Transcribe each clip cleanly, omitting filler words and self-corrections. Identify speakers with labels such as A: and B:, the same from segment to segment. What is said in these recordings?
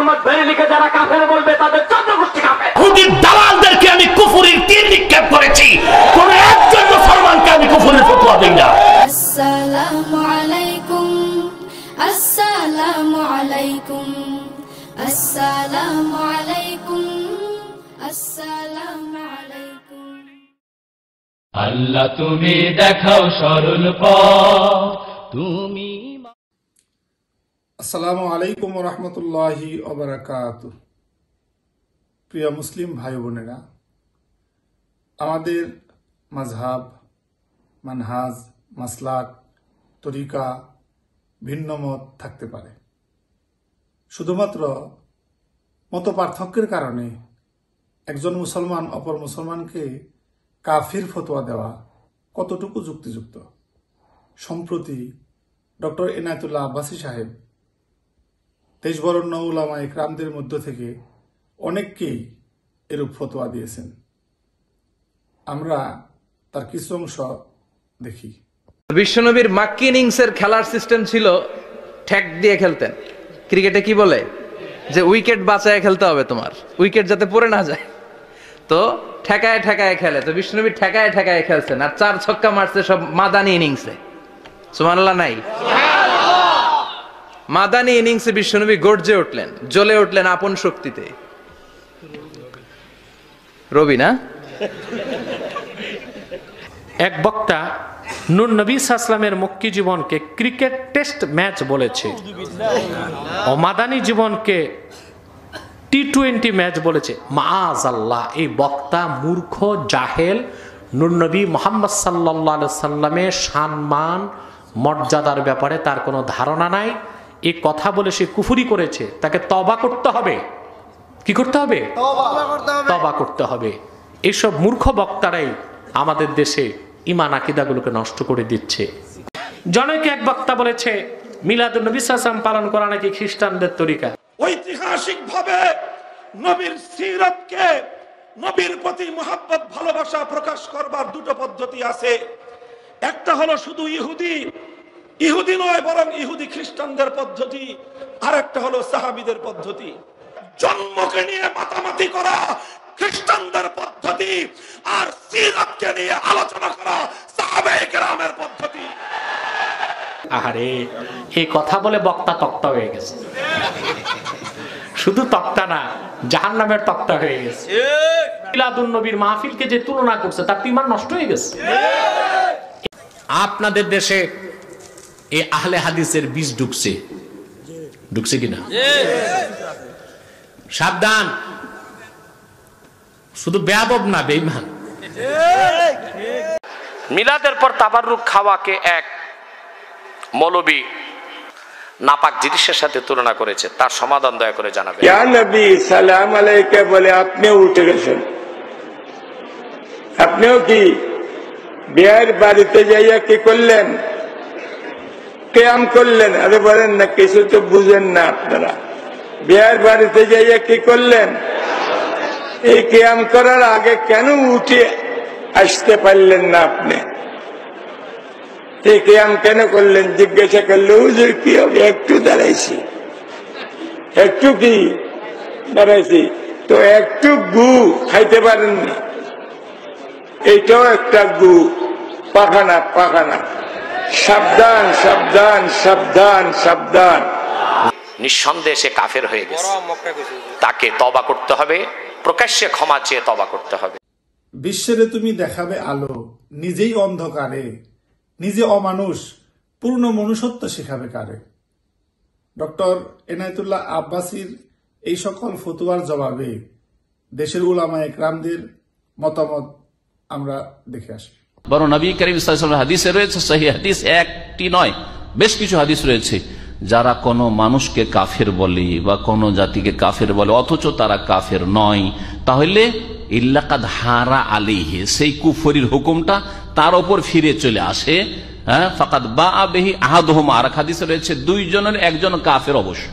A: মোহাম্মদ বেরেলিকে যারা কাফের বলবে তাদের চন্দ্রগোষ্ঠী কাফের।
B: ইহুদির দালালদেরকে আমি কুফরির তীর নিক্ষেপ করেছি, কোন একজন মুসলমানকে আমি কুফরের ফতোয়া দেই না।
C: আসসালামু আলাইকুম, আসসালামু আলাইকুম, আসসালামু আলাইকুম, আসসালামু আলাইকুম।
D: আল্লাহ তুমি দেখাও সরল পথ, তুমি।
E: আসসালামু আলাইকুম ওয়া রাহমাতুল্লাহি ওয়া বারাকাতুহু। প্রিয় মুসলিম ভাই বোনেরা, আমাদের মাযহাব, মানহাজ, মাসলাক, তরিকা ভিন্ন মত থাকতে পারে। শুধুমাত্র মত পার্থক্যের কারণে একজন মুসলমান অপর মুসলমানকে কাফির ফতোয়া দেওয়া কতটুকু যুক্তিযুক্ত? সম্প্রতি ডক্টর এনায়েতুল্লাহ আব্বাসী সাহেব দেশবরণ্য উলামা ইকরামদের মধ্য থেকে অনেককেই এরূপ ফতোয়া দিয়েছেন। আমরা তার কিছু অংশ দেখি।
F: বিশ্বনবীর মাক্কি ইনিংসের খেলার সিস্টেম ছিল ঠ্যাক দিয়ে খেলতেন। ক্রিকেটে কি বলে যে উইকেট বাঁচায় খেলতে হবে, তোমার উইকেট যাতে পড়ে না যায়, তো ঠেকায় ঠেকায় খেলে। তো বিশ্বনবী ঠেকায় ঠেকায় খেলছেন, আর 4 ছক্কা মারছে সব মাদানি ইনিংসে। সুবহানাল্লাহ নাই? মাদানি ইনিংসে বিশ্বনবী গর্জে উঠলেন, জ্বলে উঠলেন আপন শক্তিতে। রবি না?
G: এক বক্তা নূর নবী সাল্লামের মক্কি জীবনকে ক্রিকেট টেস্ট ম্যাচ বলেছে, ও মাদানী জীবনকে টি-20 ম্যাচ বলেছে। মাআযাল্লাহ, এই বক্তা মূর্খ, জাহেল। নূর নবী মুহাম্মদ সাল্লাল্লাহু আলাইহি সাল্লামের সম্মান মর্যাদার ব্যাপারে তার কোনো ধারণা নাই। এই কথা বলে সে কুফরি করেছে, তাকে তওবা করতে হবে। কি করতে হবে? তওবা করতে হবে। এইসব মূর্খ বক্তারাই আমাদের দেশে ঈমান আকীদাগুলোকে নষ্ট করে দিচ্ছে। জনৈক এক বক্তা বলেছে মিলাদুন নবী সাল্লাল্লাহু আলাইহি ওয়াসাল্লাম পালন করা নাকি খ্রিস্টানদের তরিকা।
B: ঐতিহাসিকভাবে নবীর সিরাতকে, নবীর প্রতি মুহাব্বত ভালোবাসা প্রকাশ করবার দুটো পদ্ধতি আছে। একটা হলো শুধু ইহুদি নয়, বরং ইহুদি খ্রিস্টানদের পদ্ধতি। আর একটা হলো সাহাবীদের পদ্ধতি। জন্মকে নিয়ে মাতামাতি করা খ্রিস্টানদের পদ্ধতি, আর সিরাতকে নিয়ে আলোচনা করা সাহাবায়ে কেরামের পদ্ধতি।
G: আরে এই কথা বলে বক্তা তক্তা হয়ে গেছে। শুধু তক্তা না, জাহান্নামের তক্তা হয়ে গেছে। মিলাদুন নবীর মাহফিলকে যে তুলনা করছে, তার ঈমান নষ্ট হয়ে গেছে। আপনাদের দেশে এই আহলে হাদিসের বীজ ঢুকছে কিনা? সাবধান, শুধু বেয়াদব না, বেঈমান। মিলাদের পর তাবাররুক খাওয়াকে এক মৌলবী নাপাক জিনিসের সাথে তুলনা করেছে, তার সমাধান দয়া করে জানাবেন।
H: ইয়া নবী সালাম আলাইকা বলে আপনিও উঠে গেছেন। আপনিও কি বিয়ের বাড়িতে যাইয়া কি করলেন? কিয়াম করলেন? আরে বলেন না, কিছু তো বুঝেন না আপনারা। বিয়ের বাড়িতে যাইয়া কি করলেন? এই কিয়াম করার আগে কেন উঠে আসতে পারলেন না? আপনি এই কিয়াম কেন করলেন? জিজ্ঞাসা করলে হুজুর কি হবে, একটু দাঁড়াইছি। একটু কি দাঁড়াইছি? তো একটু গু খাইতে পারেননি, এইটাও একটা গু, পাখানা। সাবধান সাবধান সাবধান সাবধান।
G: নিঃসন্দেহে সে কাফের হয়ে গেছে, তাকে তওবা করতে হবে, প্রকাশ্যে ক্ষমা চেয়ে তওবা করতে হবে।
E: বিশ্বেরে তুমি দেখাবে আলো, নিজেই অন্ধকারে, নিজে অমানুষ, পূর্ণ মনুষ্যত্ব শেখাবে কারে? ডক্টর এনায়েতুল্লাহ আব্বাসীর এই সকল ফতোয়ার জবাবে দেশের উলামা ইকরামদের মতামত আমরা দেখে আসি।
I: বরং নবী করিম সাল্লাল্লাহু আলাইহি ওয়াসাল্লাম হাদিসে রয়েছে, সহিহ হাদিস, একটি নয় বেশ কিছু হাদিস রয়েছে, যারা কোনো মানুষকে কাফের বলে বা কোনো জাতিকে কাফের বলে অথচ তারা কাফের নয়, তাহলে ইল্লাকাদ হারা আলাইহি, সেই কুফরির হুকুমটা তার উপর ফিরে চলে আসে। ফাকাদ বাআ বিহি আহাদুহুমা, আর হাদিসে রয়েছে দুইজনের একজন কাফের অবশ্য।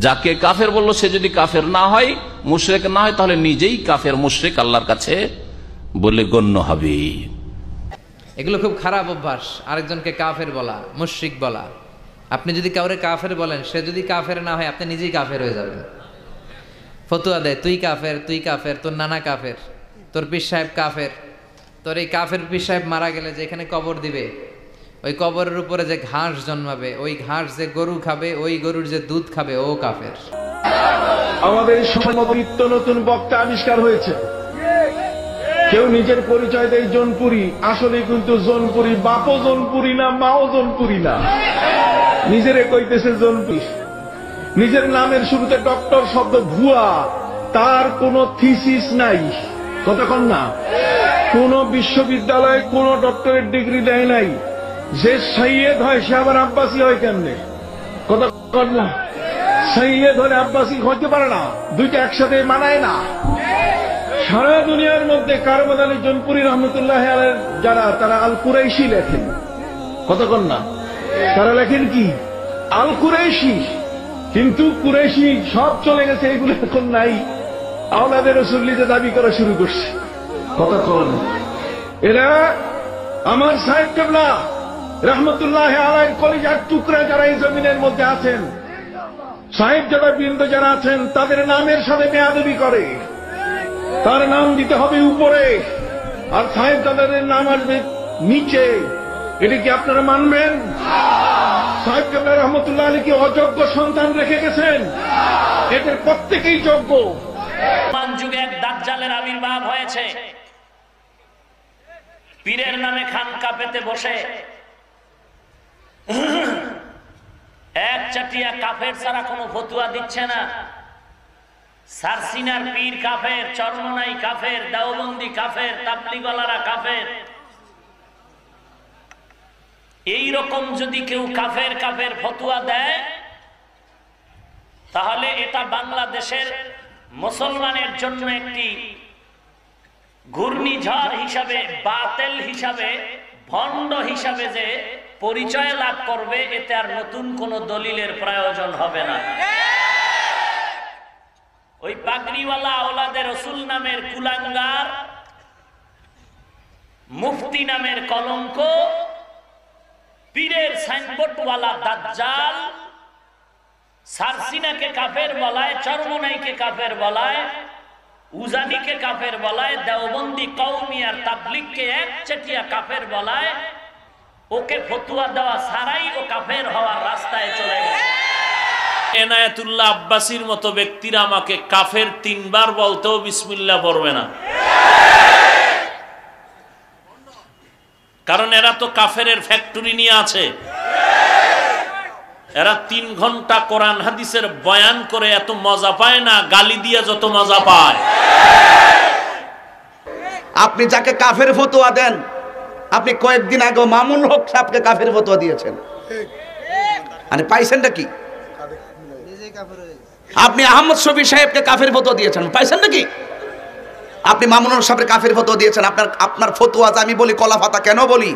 I: যাকে কাফের বললো সে যদি কাফের না হয়, মুশরিক না হয়, তাহলে নিজেই কাফের মুশরিক আল্লাহর কাছে বলে গণ্য হবে।
F: এগুলো খুব খারাপ অভ্যাস, আরেকজনকে কাফের বলা, মুশরিক বলা। আপনি যদি কাউরে কাফের বলেন, সে যদি কাফের না হয়, আপনি নিজেই কাফের হয়ে যাবেন। ফতুয়া দেয় তুই কাফের, তুই কাফের, তোর নানা কাফের, তোর পীর সাহেব কাফের, তোর এই কাফের পীর সাহেব মারা গেলে যেখানে কবর দিবে ওই কবরের উপরে যে ঘাস জন্মাবে, ওই ঘাস যে গরু খাবে, ওই গরুর যে দুধ খাবে, ও কাফের।
J: আমাদের সময় নিত্য নতুন বক্তা আবিষ্কার হয়েছে। কেউ নিজের পরিচয় দেয় জোনপুরি, আসলে কিন্তু জোনপুরি বাপও জোনপুরি না, মাও জোনপুরি না, নিজেরে কইতেছে জোনপুরি। নিজের নামের শুরুতে ডক্টর শব্দ ভুয়া, তার কোনো থিসিস নাই, কতক্ষণ না, কোন বিশ্ববিদ্যালয়ে কোন ডক্টরেট ডিগ্রি দেয় নাই। যে সৈয়দ হয় সে আবার আব্বাসী হয় কেমনে, কতক্ষণ না, সৈয়দ হলে আব্বাসী হতে পারে না, দুইটা একসাথে মানায় না। সারা দুনিয়ার মধ্যে কারবাল আলী জোনপুরি রহমতুল্লাহ আলাইহির যারা, তারা আল কুরাইশি লেখেন, কতক্ষণ না, তারা লেখেন কি আল কুরাইশি, কিন্তু কুরাইশি সব চলে গেছে, এগুলো এখন নাই, আওলাদের রাসূলুল্লাহ দাবি করা শুরু করছে, কতক্ষণ। এরা আমার সাহেব কেবলা রহমতুল্লাহ আলাইহির কলিজার টুকরা যারা এই জমিনের মধ্যে আছেন, সাহেব যারা বৃন্দ যারা আছেন, তাদের নামের সাথে বেয়াদবি করে, তার নাম দিতে হবে উপরে আর সাহেব দাদাদের নাম আসবে নিচে। এটা কি আপনারা মানবেন? সাহেব কেবলা রহমতুল্লাহ আলী কি অযোগ্য সন্তান রেখে গেছেন? এদের প্রত্যেকেই যোগ্য।
K: বর্তমান যুগে এক দাজ্জালের আবির্ভাব হয়েছে, পীরের নামে খানকা পেতে বসে এক চাটিয়া কাফের ছাড়া কোনো ফতুয়া দিচ্ছে না। সারসিনার পীর কাফের, চরমনাই কাফের, দেওবন্দি কাফের, তাবলিগওয়ালারা কাফের। এই রকম যদি কেউ কাফের কাফের ফতুয়া দেয়, তাহলে এটা বাংলাদেশের মুসলমানের জন্য একটি ঘূর্ণিঝড় হিসাবে, বাতিল হিসাবে, ভণ্ড হিসাবে যে পরিচয় লাভ করবে, এতে আর নতুন কোন দলিলের প্রয়োজন হবে না। ওই পাগড়িওয়ালা আওলাদের রাসূল নামের কুলাঙ্গার, মুফতি নামের কলঙ্ক, পীরের সাইনবোর্ডওয়ালা দাজ্জাল, সারসিনাকে কাফের বলায়, চরমনাইকে কাফের বলায়, উজানিকে কাফের বলায়, দেওবন্দি কওমি আর তাবলিগকে একচেটিয়া কাফের বলায়। ওকে ফতুয়া দেওয়া ছাড়াই ও কাফের হওয়ার রাস্তায় চলে গেছে। এনায়েতুল্লাহ আব্বাসীর মতো ব্যক্তিরা আমাকে কাফের 3 বার বলতেও বিসমিল্লাহ পড়বে না, কারণ এরা তো কাফেরের ফ্যাক্টরি নিয়ে আছে। এরা 3 ঘন্টা কোরআন হাদিসের বয়ান করে এত মজা পায় না, গালি দিয়ে যত মজা পায়।
L: আপনি যাকে কাফের ফতোয়া দেন, আপনি কয়েকদিন আগে মামুন হক সাহেবকে কাফের ফতোয়া দিয়েছেন, মানে পাইছেনটা কি? আপনি আহমদ শফি সাহেবকে কাফের ফতোয়া দিয়েছেন, পাইছেন নাকি? আপনি মামুন হক সাহেবের কাফের ফতোয়া দিয়েছেন। আপনার ফতোয়া, আমি বলি কলা পাতা কেন বলি,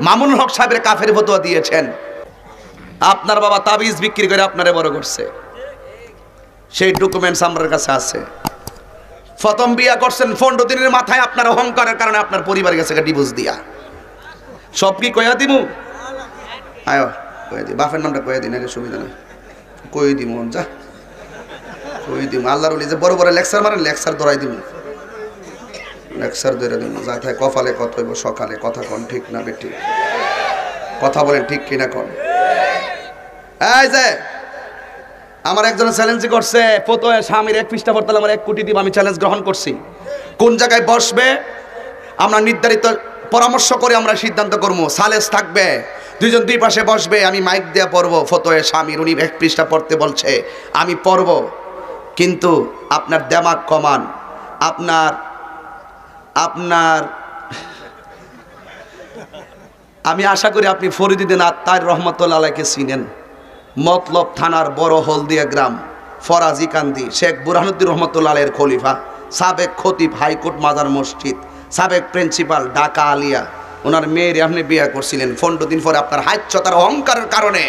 L: মামুন হক সাহেবের কাফের ফতোয়া দিয়েছেন। আপনার বাবা তাবিজ বিক্রি করে আপনারে বড় করছে, সেই ডকুমেন্টস আমার কাছে আছে। প্রথম বিয়া করছেন 15 দিনের মাথায় আপনার অহংকারের কারণে আপনার পরিবার গেছে ডিভোর্স দিয়া। সব কি কয়া দিমু? আয়ো কয়ে দি, বাপের নামটা কয়ে দিন, সুবিধা নেই, কই দিমু, যা কই দিমু। আল্লাহর ওলি যে বড় বড় লেকচার মারেন, লেকচার ধরাই দিমু, লেকচার ধরে দিমু। যা থাকে কপালে কত হইব সকালে, কথা কন ঠিক না বেটি, কথা বলেন ঠিক কিনা কন। এই যে আমার একজন চ্যালেঞ্জ করছে, ফতোয়া স্বামীর 1 পৃষ্ঠা পড়তে আমার 1 কোটি দিব, আমি চ্যালেঞ্জ গ্রহণ করছি। কোন জায়গায় বসবে আমরা নির্ধারিত পরামর্শ করে আমরা সিদ্ধান্ত করবো। সালেস থাকবে, 2 জন 2 পাশে বসবে, আমি মাইক দিয়ে পড়বো ফতোয়া স্বামীর, উনি 1 পৃষ্ঠা পড়তে বলছে, আমি পড়ব। কিন্তু আপনার দেমাগ কমান, আপনার আমি আশা করি আপনি ফরিদুদ্দিন আত্তার রহমতুল্লাহ আলাইহিকে চিনেন। মতলব থানার বড় হলদিয়া গ্রাম, ফরাজি কান্দি, শেখ বুরহানুদ্দিন রহমতুল্লাহ আলাইহির খলিফা, সাবেক খতিব হাইকোর্ট মাজার মসজিদ, সাবেক প্রিন্সিপাল ঢাকা আলিয়া, ওনার মেয়ের আপনি বিয়ে করছিলেন। 15 দিন পরে আপনার হাইচ্যতার অহংকারের কারণে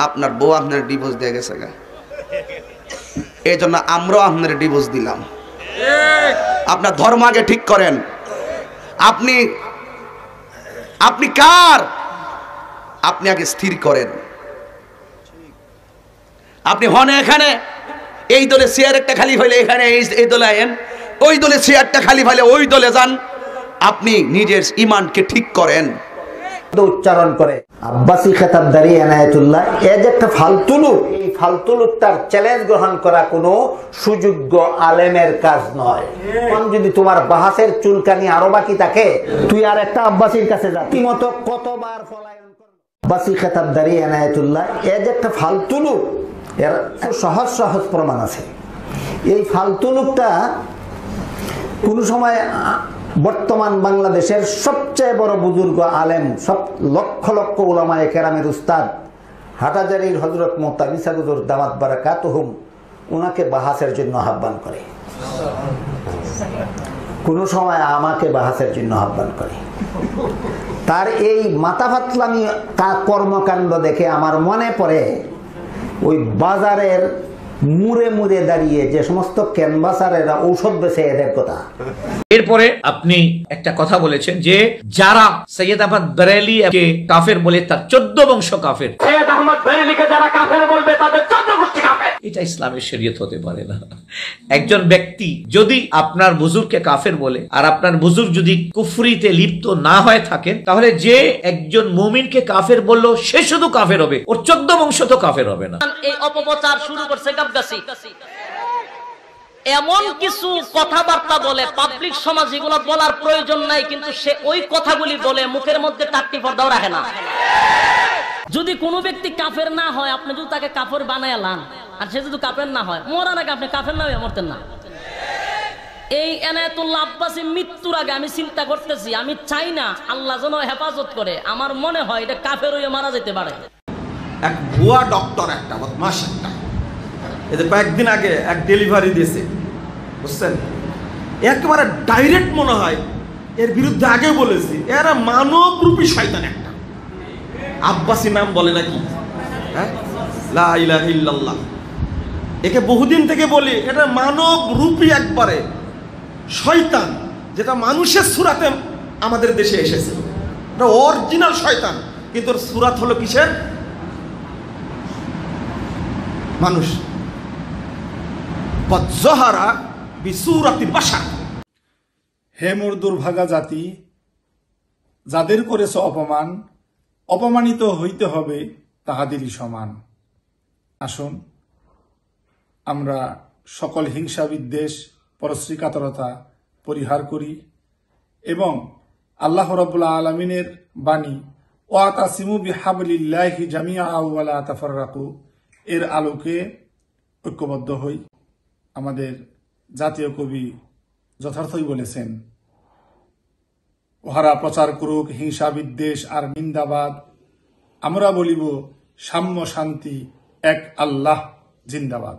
L: আপনার বউ আপনার ডিভোর্স দিয়ে গেছে গা। এই জন্য আমরাও আপনার ডিভোর্স দিলাম। আপনার ধর্ম আগে ঠিক করেন। আপনি কার, আপনি আগে স্থির করেন। আপনি হন এখানে এই দলে চেয়ার একটা খালি হইলে এখানে এই দলে আয়েন, ওই দলে চেয়ারটা খালি হইলে ওই দলে যান। আপনি নিজের ইমানকে ঠিক করেন।
M: উচ্চারণ করে আব্বাসী খেতাবদারি এনায়েতুল্লাহ এ যে একটা ফালতু লোক, এই ফালতু লোকটার চ্যালেঞ্জ গ্রহণ করা কোনো সুযোগ্য আলেমের কাজ নয়। যদি তোমার বাহাসের চুলকানি আরো বাকি থাকে, তুই আর একটা আব্বাসীর কাছে যা। মতো কতবার পলায়ন করলো আব্বাসী খেতাবদারি এনায়েতুল্লাহ এ যে একটা ফালতু লোক, এর সহজ সহজ প্রমাণ আছে। এই ফালতু লোকটা কোন সময় বর্তমান বাংলাদেশের সবচেয়ে বড় বুজুর্গ আলেম, সব লক্ষ লক্ষ উলামায়ে কেরামের উস্তাদ হাটাজারির হযরত মুহতামিম হুজুর দামাত বারাকাতুহুম উনাকে বাহাসের জন্য আহ্বান করে, কোন সময় আমাকে বাহাসের জন্য আহ্বান করে। তার এই মাথা ফাতলামি কর্মকাণ্ড দেখে আমার মনে পড়ে ওই বাজারের মুড়ে মুড়ে দাঁড়িয়ে যে সমস্ত ক্যানভাসারেরা ঔষধ বেচে এদের কথা।
N: এরপরে আপনি একটা কথা বলেছেন যে যারা সৈয়দ আহমদ বেরেলিকে কাফের বলে তার 14 বংশ কাফের।
A: সৈয়দ আহমদ বেরেলিকে যারা কাফের বলবে তাদের 14 গোষ্ঠী কাফের।
N: এটা ইসলামের শরীয়ত হতে পারে না। একজন ব্যক্তি যদি আপনার বুজুর্গকে কাফের বলে আর আপনার বুজুর্গ যদি কুফরিতে লিপ্ত না হয়ে থাকেন, তাহলে যে একজন মুমিনকে কাফের বললো সে শুধু কাফের হবে, ওর 14 বংশ তো কাফের হবে না।
K: এই অপপ্রচার শুরু করছে গাবগাছি। এমন কিছু কথাবার্তা বলে পাবলিক সমাজ, এগুলো বলার প্রয়োজন নাই, কিন্তু সে ওই কথাগুলি বলে মুখের মধ্যে টাট্টি পর্দাও রাখে না। যদি কোনো ব্যক্তি কাফের না হয়, আপনি যদি তাকে কাফের বানায় লান, আর সে যদি কাফের না হয়, মরার আগে আপনি কাফের না হয়ে মরতেন না। এই এনায়েতুল্লাহ আব্বাসী মৃত্যুর আগে আমি চিন্তা করতেছি, আমি চাই না আল্লাহ যেন হেফাজত করে। আমার মনে হয় এটা কাফের হয়ে মারা যেতে পারে।
B: এক ভুয়া ডক্টর একটা বদমাশ একটা, এদের কয়েকদিন আগে এক ডেলিভারি দিয়েছে, বুঝছেন, একেবারে ডাইরেক্ট মনে হয় এর বিরুদ্ধে আগেও বলেছি, এরা মানব রূপী শয়তান একটা। আব্বাসী নাম বলে নাকি, হ্যাঁ, লা ইলাহা ইল্লাল্লাহ। একে বহুদিন থেকে বলি এটা মানব রূপী একবারে শয়তান, যেটা মানুষের সুরাতে আমাদের দেশে এসেছে। এটা অরিজিনাল শয়তান, কিন্তু ওর সুরাত হলো কিসের? মানুষ।
E: হে মোর দুর্ভাগা জাতি, যাদের করেছ অপমান, অপমানিত হইতে হবে তাহাদেরই সমান। আসুন আমরা সকল হিংসা বিদ্বেষ পরশ্রীকাতরতা পরিহার করি এবং আল্লাহ রাব্বুল আলামিনের বাণী ওয়াতাসিমু বিহাবলিল্লাহি জামিআ ওয়া লা তাফাররাকু এর আলোকে ঐক্যবদ্ধ হই। আমাদের জাতীয় কবি যথার্থই বলেছেন, ওহারা প্রচার করুক হিংসা বিদ্বেষ আর নিন্দাবাদ, আমরা বলিব সাম্য শান্তি এক আল্লাহ জিন্দাবাদ।